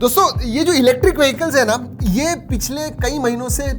दोस्तों ये जो इलेक्ट्रिक व्हीकल्स है ना, ये पिछले कई महीनों से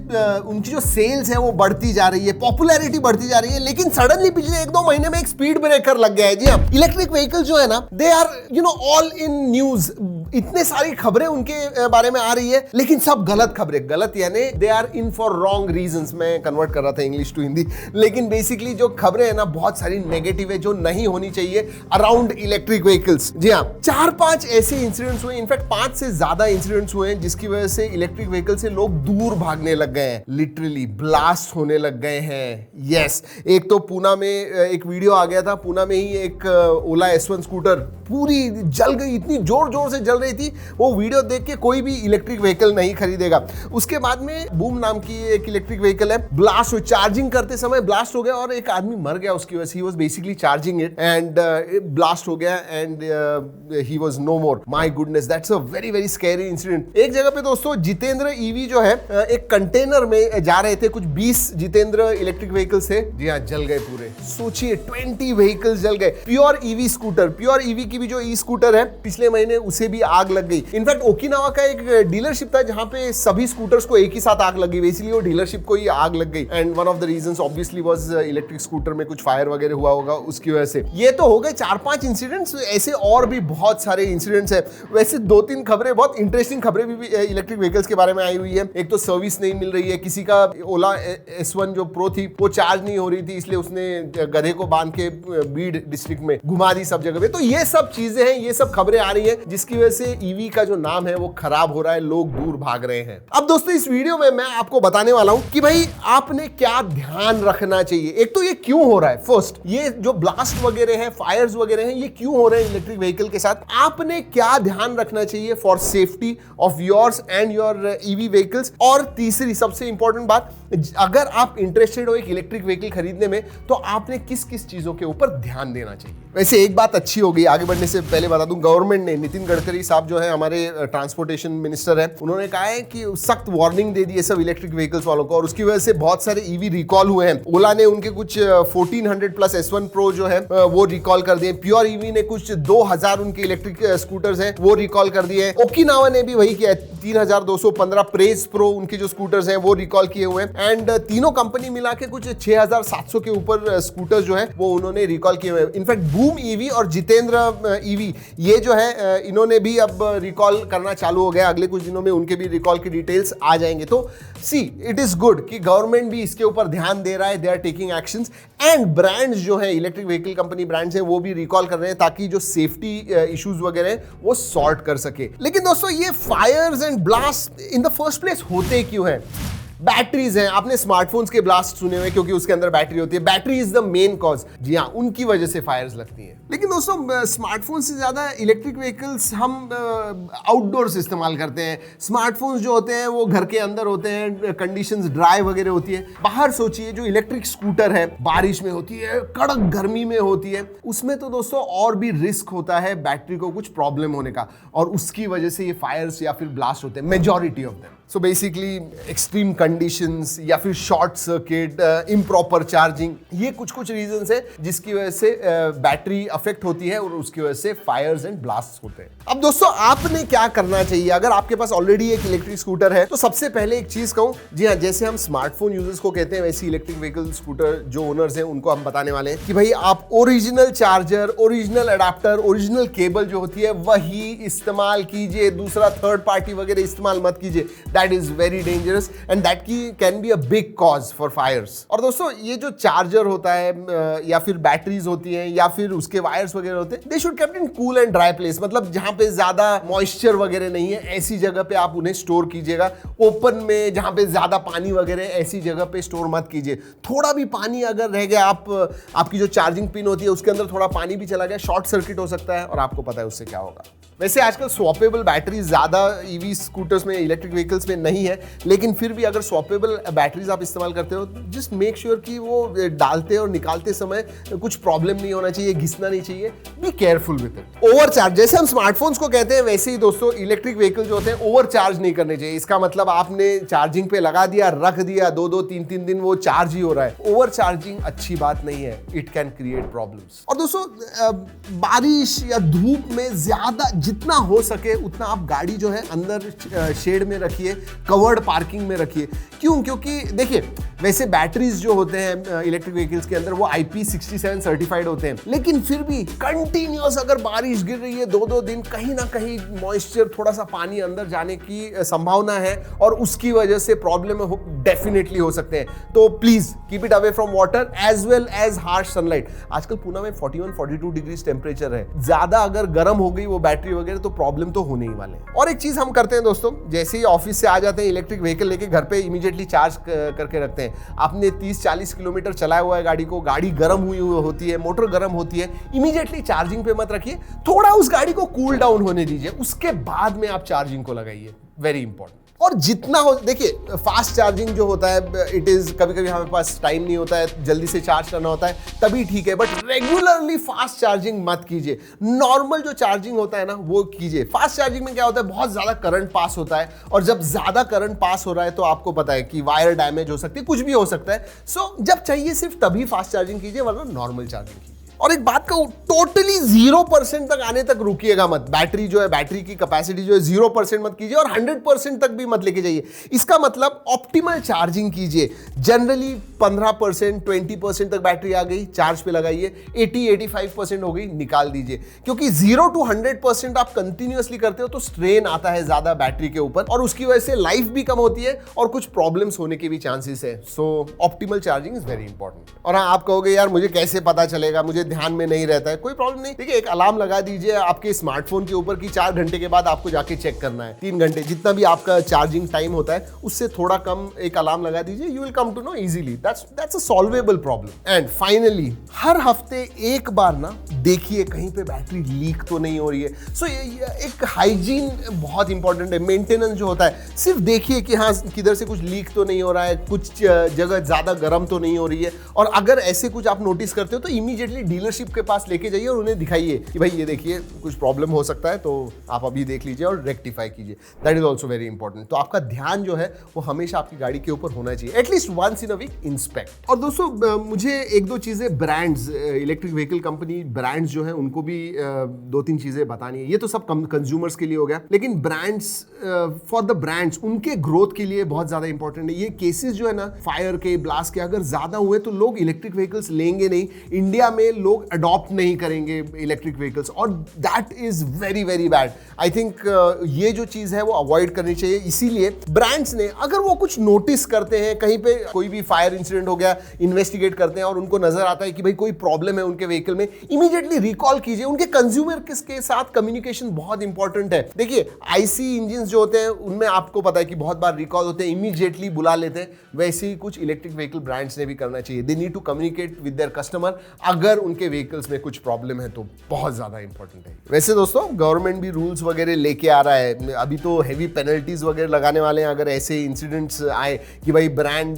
उनकी जो सेल्स है वो बढ़ती जा रही है, पॉपुलैरिटी बढ़ती जा रही है, लेकिन सडनली पिछले 1-2 महीने में एक स्पीड ब्रेकर लग गया है। जी हाँ, इलेक्ट्रिक व्हीकल्स जो है ना, they are all in news. इतने सारी खबरें उनके बारे में आ रही है, लेकिन सब गलत खबरें। गलत यानी they are in for wrong reasons. मैं कन्वर्ट कर रहा था इंग्लिश टू हिंदी, लेकिन बेसिकली जो खबरें है ना, बहुत सारी नेगेटिव है जो नहीं होनी चाहिए अराउंड इलेक्ट्रिक व्हीकल्स। जी हाँ, 4-5 ऐसे इंसिडेंट्स हुए, इनफैक्ट 5 से ज्यादा इंसिडेंट्स हुए हैं जिसकी वजह से इलेक्ट्रिक व्हीकल से लोग दूर भागने लग गए हैं, लिटरली ब्लास्ट होने लग गए हैं। यस, एक तो पूना में एक वीडियो आ गया था, पूना में ही एक ओला S1 स्कूटर पूरी जल गई, इतनी जोर जोर से जल रही थी। वो वीडियो देख के कोई भी इलेक्ट्रिक व्हीकल नहीं खरीदेगा। उसके बाद में बूम नाम की एक इलेक्ट्रिक व्हीकल है, ब्लास्ट हुई, चार्जिंग करते समय ब्लास्ट हो गया और एक आदमी मर गया उसकी वजह से। He was basically charging it and blast हो गया and he was no more. My goodness, that's a very very scary incident. एक जगह पे दोस्तों जितेंद्र ईवी जो है, एक कंटेनर में जा रहे थे, कुछ 20 जितेंद्र इलेक्ट्रिक व्हीकल्स थे। जी हाँ, जल गए पूरे। सोचिए 20 व्हीकल्स जल गए। Pure EV scooter, pure EV की भी जो ई स्कूटर है, पिछले महीने उसे भी आग लग गई। इनफैक्ट ओकिनावा का एक डीलरशिप था जहां पे सभी स्कूटर्स को एक ही साथ आग लग गई, इसलिए वो डीलरशिप को ही आग लग गई। And one of the reasons obviously was electric scooter में कुछ फायर वगैरह हुआ होगा, उसकी वजह से। ये तो हो गए 4-5 इंसिडेंट्स, ऐसे और भी बहुत सारे इंसिडेंट्स है। वैसे 2-3 खबरें, बहुत इंटरेस्टिंग खबरें भी इलेक्ट्रिक व्हीकल्स के बारे में आई हुई है। एक तो सर्विस नहीं मिल रही है, किसी का ओला S1 जो प्रो थी वो चार्ज नहीं हो रही थी, इसलिए उसने गधे को बांध के बीड डिस्ट्रिक्ट में घुमा दी सब जगह पे। तो ये सब चीजें हैं, ये सब खबरें आ रही है जिसकी वजह से ईवी का जो नाम है वो खराब हो रहा है, लोग दूर भाग रहे हैं। अब दोस्तों इस वीडियो में मैं आपको बताने वाला हूं कि भाई आपने क्या ध्यान रखना चाहिए। एक तो ये क्यों हो रहा है, फर्स्ट ये जो ब्लास्ट वगैरह है, फायर्स वगैरह हैं, ये क्यों हो रहे हैं इलेक्ट्रिक व्हीकल के साथ, आपने क्या ध्यान रखना चाहिए for safety of yours and your EV vehicles. और तीसरी सबसे इंपॉर्टेंट बात, अगर आप इंटरेस्टेड हो एक इलेक्ट्रिक व्हीकल खरीदने में, तो आपने किस किस चीजों के ऊपर ध्यान देना चाहिए। वैसे एक बात अच्छी हो गई, आगे बढ़ने से पहले बता दूं, गवर्नमेंट ने, नितिन गडकरी साहब जो है हमारे ट्रांसपोर्टेशन मिनिस्टर हैं, उन्होंने कहा है कि सख्त वार्निंग दे दी है सब इलेक्ट्रिक व्हीकल्स वालों को, और उसकी वजह से बहुत सारे ईवी रिकॉल हुए हैं। ओला ने उनके कुछ 1400 प्लस S1 प्रो जो है वो रिकॉल कर दिए। प्योर ईवी ने कुछ 2000 उनके इलेक्ट्रिक स्कूटर्स हैं वो रिकॉल कर दिए। ओकिनावा ने भी वही किया, 3215 प्रेज प्रो उनके जो स्कूटर्स हैं वो रिकॉल किए हुए हैं। एंड तीनों कंपनी मिला के कुछ 6700 के ऊपर स्कूटर्स जो है वो उन्होंने रिकॉल किए हुए हैं। इनफैक्ट बूम ईवी और जितेंद्र ईवी ये जो है इन्होंने भी अब रिकॉल करना चालू हो गया, अगले कुछ दिनों में उनके भी रिकॉल की डिटेल्स आ जाएंगे। तो सी इट इज गुड कि गवर्नमेंट भी इसके ऊपर ध्यान दे रहा है, they are taking actions, and brands जो है इलेक्ट्रिक व्हीकल कंपनी ब्रांड्स हैं वो भी रिकॉल कर रहे हैं ताकि जो सेफ्टी इश्यूज वगैरह हैं वो सॉर्ट कर सके। लेकिन दोस्तों ये Fyers and blast in the first place होते क्यों हैं? बैटरीज हैं, आपने स्मार्टफोन्स के ब्लास्ट सुने हुए क्योंकि उसके अंदर बैटरी होती है। Battery is the main cause. जी हाँ, उनकी वजह से फायर्स लगती हैं। लेकिन दोस्तों स्मार्टफोन से ज्यादा इलेक्ट्रिक व्हीकल्स हम आउटडोर्स इस्तेमाल करते हैं। स्मार्टफोन्स जो होते हैं वो घर के अंदर होते हैं, कंडीशंस ड्राई वगैरह होती है। बाहर सोचिए, जो इलेक्ट्रिक स्कूटर है बारिश में होती है, कड़क गर्मी में होती है, उसमें तो दोस्तों और भी रिस्क होता है बैटरी को कुछ प्रॉब्लम होने का, और उसकी वजह से ये फायर्स या फिर ब्लास्ट होते हैं, majority of them. So basically extreme conditions या फिर शॉर्ट सर्किट, इम्प्रॉपर चार्जिंग, ये कुछ रीजंस है जिसकी वजह से बैटरी अफेक्ट होती है और उसकी वजह से फायर्स एंड ब्लास्ट होते हैं। अब दोस्तों आपने क्या करना चाहिए अगर आपके पास ऑलरेडी एक इलेक्ट्रिक स्कूटर है? तो सबसे पहले एक चीज कहूं, जी हाँ, जैसे हम स्मार्टफोन यूजर्स को कहते हैं, वैसे इलेक्ट्रिक व्हीकल स्कूटर जो ओनर्स हैं उनको हम बताने वाले हैं कि भाई आप original charger, original adapter, original cable जो होती है वही इस्तेमाल कीजिए, दूसरा थर्ड पार्टी वगैरह इस्तेमाल मत कीजिए। That is very dangerous and that can be a big cause for fires. और दोस्तों ये जो चार्जर होता है या फिर बैटरीज होती हैं या फिर उसके वायर्स वगैरह होते हैं, they should kept in cool and dry place, मतलब जहां पे ज्यादा मॉइस्चर वगैरह नहीं है, ऐसी जगह पे आप उन्हें स्टोर कीजिएगा। ओपन में जहां पे ज्यादा पानी वगैरह, ऐसी जगह पे स्टोर मत कीजिए। थोड़ा भी पानी अगर रह गया, आपकी जो चार्जिंग पिन होती है उसके अंदर थोड़ा पानी भी चला गया, शॉर्ट सर्किट हो सकता है और आपको पता है उससे क्या होगा। वैसे आजकल स्वैपेबल बैटरीज ज्यादा ईवी स्कूटर्स में, इलेक्ट्रिक व्हीकल्स में नहीं है, लेकिन फिर भी अगर स्वैपेबल बैटरीज आप इस्तेमाल करते हो, जस्ट मेक श्योर कि वो डालते और निकालते समय कुछ प्रॉब्लम नहीं होना चाहिए, घिसना नहीं चाहिए। Be careful with it. Overcharge, जैसे हम स्मार्टफोन्स को कहते हैं, वैसे ही दोस्तों इलेक्ट्रिक व्हीकल जो होते हैं ओवरचार्ज नहीं करने चाहिए। इसका मतलब आपने चार्जिंग पे लगा दिया, रख दिया, 2-2, 3-3 दिन वो चार्ज ही हो रहा है। ओवर चार्जिंग अच्छी बात नहीं है, इट कैन क्रिएट प्रॉब्लम्स। और दोस्तों बारिश या धूप में ज्यादा जितना हो सके उतना आप गाड़ी जो है अंदर शेड में रखिए, कवर्ड पार्किंग में रखिए। क्यों? क्योंकि देखिए वैसे बैटरीज जो होते हैं इलेक्ट्रिक व्हीकल्स के अंदर वो IP67 सर्टिफाइड होते हैं, लेकिन फिर भी कंटिन्यूअस अगर बारिश गिर रही है 2-2 दिन, कहीं ना कहीं मॉइस्चर, थोड़ा सा पानी अंदर जाने की संभावना है और उसकी वजह से प्रॉब्लम डेफिनेटली हो सकते हैं। तो please keep it away from water as well as harsh sunlight. आजकल पुणे में 41-42 डिग्री टेम्परेचर है, ज्यादा अगर गर्म हो गई वो बैटरी वगैरह तो प्रॉब्लम तो होने ही वाले हैं। और एक चीज हम करते हैं दोस्तों, जैसे ही ऑफिस से आ जाते हैं इलेक्ट्रिक व्हीकल लेके घर पे इमीडिएटली चार्ज करके रखते हैं। आपने 30-40 किलोमीटर चलाया हुआ है गाड़ी को, गाड़ी गर्म हुई होती है, मोटर गर्म होती है, इमीडिएटली चार्जिंग पे मत रखिए, थोड़ा उस गाड़ी को कूल डाउन होने दीजिए, उसके बाद में आप चार्जिंग को लगाइए। Very important. और जितना हो, देखिए फास्ट चार्जिंग जो होता है इट इज, कभी कभी हमारे पास टाइम नहीं होता है, जल्दी से चार्ज करना होता है, तभी ठीक है, बट रेगुलरली फास्ट चार्जिंग मत कीजिए। नॉर्मल जो चार्जिंग होता है ना वो कीजिए। फास्ट चार्जिंग में क्या होता है, बहुत ज्यादा करंट पास होता है, और जब ज्यादा करंट पास हो रहा है तो आपको पता है कि वायर डैमेज हो सकती है, कुछ भी हो सकता है। सो जब चाहिए सिर्फ तभी फास्ट चार्जिंग कीजिए, वरना नॉर्मल चार्जिंग कीजिए। और एक बात कहूं, टोटली 0% तक आने तक रुकिएगा मत। बैटरी जो है, बैटरी की कैपेसिटी जो है 0% मत कीजिए, और 100% तक भी मत लेके जाइए। इसका मतलब ऑप्टिमल चार्जिंग कीजिए। जनरली 15%, 20% तक बैटरी आ गई, चार्ज पे लगाइए, 80-85% हो गई, निकाल दीजिए। क्योंकि 0 to 100% आप कंटिन्यूअसली करते हो तो स्ट्रेन आता है ज्यादा बैटरी के ऊपर, और उसकी वजह से लाइफ भी कम होती है और कुछ प्रॉब्लम्स होने के भी चांसेस है। So optimal charging is very important. और हाँ, आप कहोगे यार मुझे कैसे पता चलेगा, मुझे ध्यान में नहीं रहता है। कोई प्रॉब्लम नहीं, देखिए एक अलार्म लगा दीजिए आपके स्मार्टफोन के ऊपर कि 4 घंटे के बाद आपको जाके चेक करना है, 3 घंटे, जितना भी आपका चार्जिंग टाइम होता है उससे थोड़ा कम एक अलार्म लगा दीजिए। You will come to know easily, that's a solvable problem. And finally हर हफ्ते एक बार ना देखिए कहीं पे बैटरी लीक तो नहीं हो रही है। सो एक हाइजीन बहुत इंपॉर्टेंट है। मेंटेनेंस जो होता है, सिर्फ देखिए कि हाँ किधर से कुछ लीक तो नहीं हो रहा है, कुछ जगह ज्यादा गर्म तो नहीं हो रही है, और अगर ऐसे कुछ आप नोटिस करते हो तो इमीडिएटली डीलरशिप के पास लेके जाइए और उन्हें दिखाइए कि भाई ये देखिए कुछ प्रॉब्लम हो सकता है, तो आप अभी देख लीजिए और रेक्टिफाई कीजिए। That is also very important. तो आपका ध्यान जो है वो हमेशा आपकी गाड़ी के ऊपर होना चाहिए, at least once in a week inspect. और दोस्तों मुझे 1-2 चीजें brands, electric vehicle company brands जो है उनको भी 2-3 चीजें बतानी है। ये तो सब कंज्यूमर्स के लिए हो गया, लेकिन ब्रांड्स, फॉर द ब्रांड्स, उनके ग्रोथ के लिए बहुत ज्यादा इंपॉर्टेंट है। ये केसेस जो है ना फायर के, ब्लास्ट के अगर ज्यादा हुए तो लोग इलेक्ट्रिक व्हीकल्स लेंगे नहीं, इंडिया में लोग अडॉप्ट नहीं करेंगे इलेक्ट्रिक व्हीकल्स, और that is very very bad. I think ये जो चीज है वो अवॉइड करनी चाहिए। इसीलिए ब्रांड्स ने, अगर वो कुछ नोटिस करते हैं, कहीं पे कोई भी फायर इंसिडेंट हो गया, इन्वेस्टिगेट करते हैं और उनको नजर आता है कि भाई कोई प्रॉब्लम है उनके व्हीकल में, इमीडिएटली रिकॉल कीजिए। उनके कंज्यूमर के साथ कम्युनिकेशन बहुत इंपॉर्टेंट है। देखिए आईसी इंजन जो होते हैं उनमें आपको पता है कि बहुत बार रिकॉल होते हैं, इमीडिएटली बुला लेते हैं। वैसे ही कुछ इलेक्ट्रिक व्हीकल ब्रांड्स ने भी करना चाहिए। They need to communicate with their customer अगर उनके व्हीकल्स में कुछ प्रॉब्लम है, तो बहुत ज्यादा इंपॉर्टेंट है। वैसे दोस्तों गवर्नमेंट भी रूल्स वगैरह लेके आ रहा है, अभी तो हेवी पेनल्टीज वगैरह लगाने वाले हैं अगर ऐसे इंसिडेंट्स आए कि भाई ब्रांड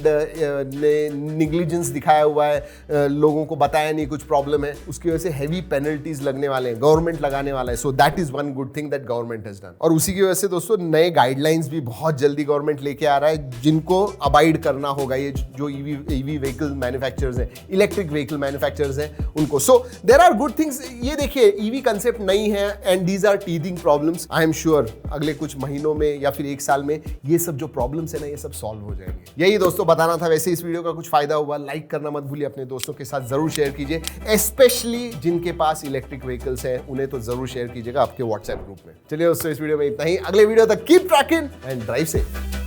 ने निग्लिजेंस दिखाया हुआ है, लोगों को बताया नहीं कुछ प्रॉब्लम है, उसकी वजह से हेवी पेनल्टीज लगने वाले हैं, गवर्नमेंट लगाने वाला है। So that is one good thing that government has done. और उसी की वजह से दोस्तों नए गाइडलाइंस भी बहुत जल्दी गवर्नमेंट लेके आ रहा है, जिनको अबाइड करना होगा ये जो ईवी व्हीकल मैन्युफैक्चरर्स हैं, इलेक्ट्रिक व्हीकल मैन्युफैक्चरर्स हैं उनको। So there are good things. ये देखिए ईवी कंसेप्ट नहीं है and these are teething problems. I am sure अगले कुछ महीनों में या फिर 1 साल में ये सब जो प्रॉब्लम्स है ना, ये सब सॉल्व हो जाएंगे। यही दोस्तों बताना था। वैसे इस वीडियो का कुछ फायदा हुआ, लाइक करना मत भूलिए, अपने दोस्तों के साथ जरूर शेयर कीजिए, स्पेशली जिनके पास इलेक्ट्रिक व्हीकल्स हैं उन्हें तो जरूर शेयर कीजिएगा आपके व्हाट्सएप ग्रुप में। चलिए दोस्तों इस वीडियो में इतना ही। अगले वीडियो तक keep trekking and drive safe.